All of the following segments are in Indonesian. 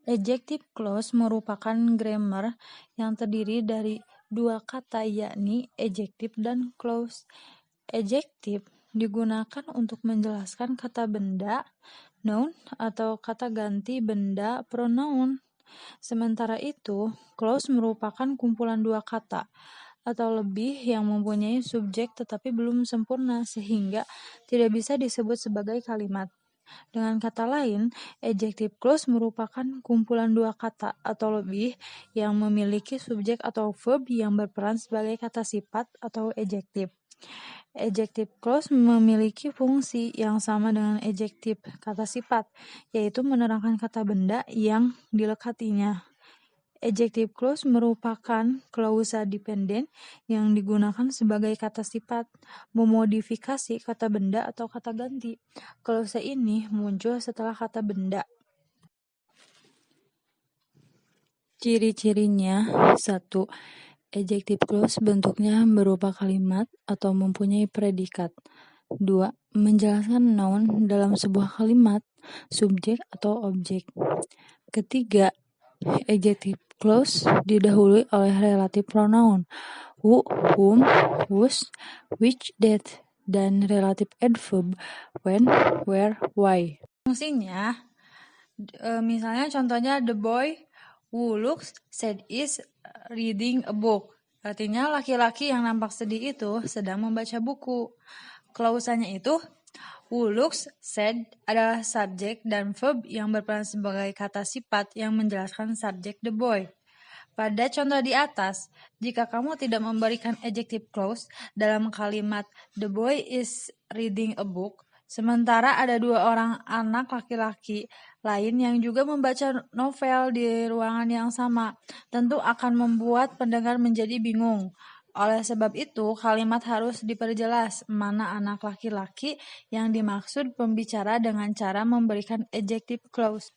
Adjective clause merupakan grammar yang terdiri dari dua kata yakni adjective dan clause. Adjective digunakan untuk menjelaskan kata benda, noun, atau kata ganti benda, pronoun. Sementara itu, clause merupakan kumpulan dua kata atau lebih yang mempunyai subjek tetapi belum sempurna sehingga tidak bisa disebut sebagai kalimat. Dengan kata lain, adjective clause merupakan kumpulan dua kata atau lebih yang memiliki subjek atau verb yang berperan sebagai kata sifat atau adjective. Adjective clause memiliki fungsi yang sama dengan adjective kata sifat, yaitu menerangkan kata benda yang dilekatinya. Adjective clause merupakan klausa dependen yang digunakan sebagai kata sifat, memodifikasi kata benda atau kata ganti. Klausa ini muncul setelah kata benda. Ciri-cirinya: 1. Adjective clause bentuknya berupa kalimat atau mempunyai predikat. 2. Menjelaskan noun dalam sebuah kalimat, subjek atau objek. Ketiga, adjective clause didahului oleh relative pronoun who, whom, whose, which, that, dan relative adverb when, where, why. Fungsinya, misalnya contohnya the boy who looks sad is reading a book. Artinya laki-laki yang nampak sedih itu sedang membaca buku. Klausanya itu who looks sad adalah subjek dan verb yang berperan sebagai kata sifat yang menjelaskan subjek the boy. Pada contoh di atas, jika kamu tidak memberikan adjective clause dalam kalimat the boy is reading a book, sementara ada dua orang anak laki-laki lain yang juga membaca novel di ruangan yang sama, tentu akan membuat pendengar menjadi bingung. Oleh sebab itu, kalimat harus diperjelas mana anak laki-laki yang dimaksud pembicara dengan cara memberikan adjective clause.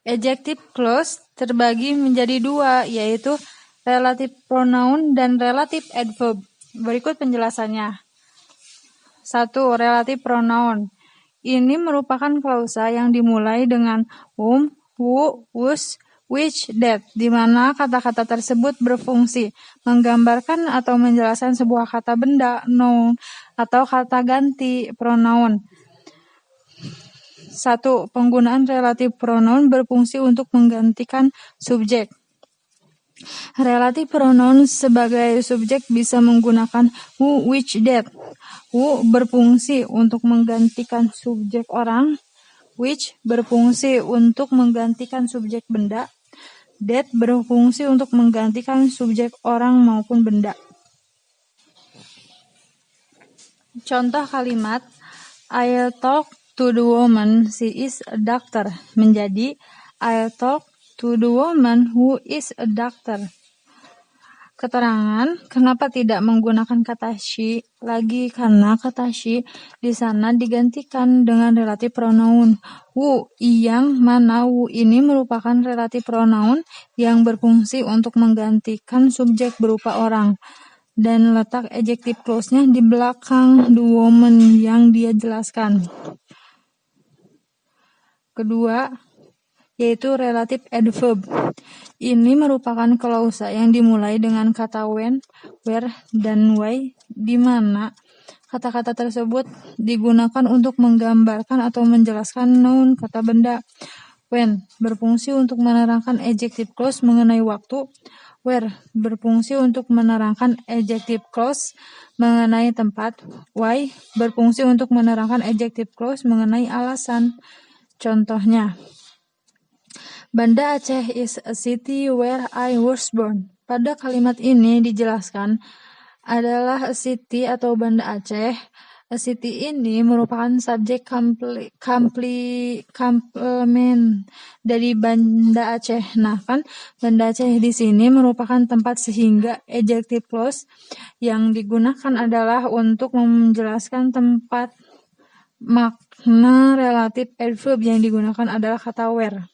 Adjective clause terbagi menjadi dua, yaitu relative pronoun dan relative adverb. Berikut penjelasannya. 1. Relative pronoun. Ini merupakan klausa yang dimulai dengan whom, who, whose, which, that, di mana kata-kata tersebut berfungsi menggambarkan atau menjelaskan sebuah kata benda, noun, atau kata ganti, pronoun. 1. Penggunaan relative pronoun berfungsi untuk menggantikan subjek. Relative pronoun sebagai subjek bisa menggunakan who, which, that. Who berfungsi untuk menggantikan subjek orang, which berfungsi untuk menggantikan subjek benda, that berfungsi untuk menggantikan subjek orang maupun benda. Contoh kalimat I'll talk to the woman, she is a doctor, menjadi I'll talk to the woman who is a doctor. Keterangan kenapa tidak menggunakan kata she lagi, karena kata she di sana digantikan dengan relative pronoun who, yang mana who ini merupakan relative pronoun yang berfungsi untuk menggantikan subjek berupa orang, dan letak adjective clause-nya di belakang the woman yang dia jelaskan. Kedua, yaitu relative adverb. Ini merupakan klausa yang dimulai dengan kata when, where, dan why, di mana kata-kata tersebut digunakan untuk menggambarkan atau menjelaskan noun, kata benda. When berfungsi untuk menerangkan adjective clause mengenai waktu. Where berfungsi untuk menerangkan adjective clause mengenai tempat. Why berfungsi untuk menerangkan adjective clause mengenai alasan. Contohnya, Banda Aceh is a city where I was born. Pada kalimat ini dijelaskan adalah a city atau Banda Aceh. A city ini merupakan subjek komplement dari Banda Aceh. Nah, kan Banda Aceh di sini merupakan tempat sehingga adjective clause yang digunakan adalah untuk menjelaskan tempat. Makna relative adverb yang digunakan adalah kata where.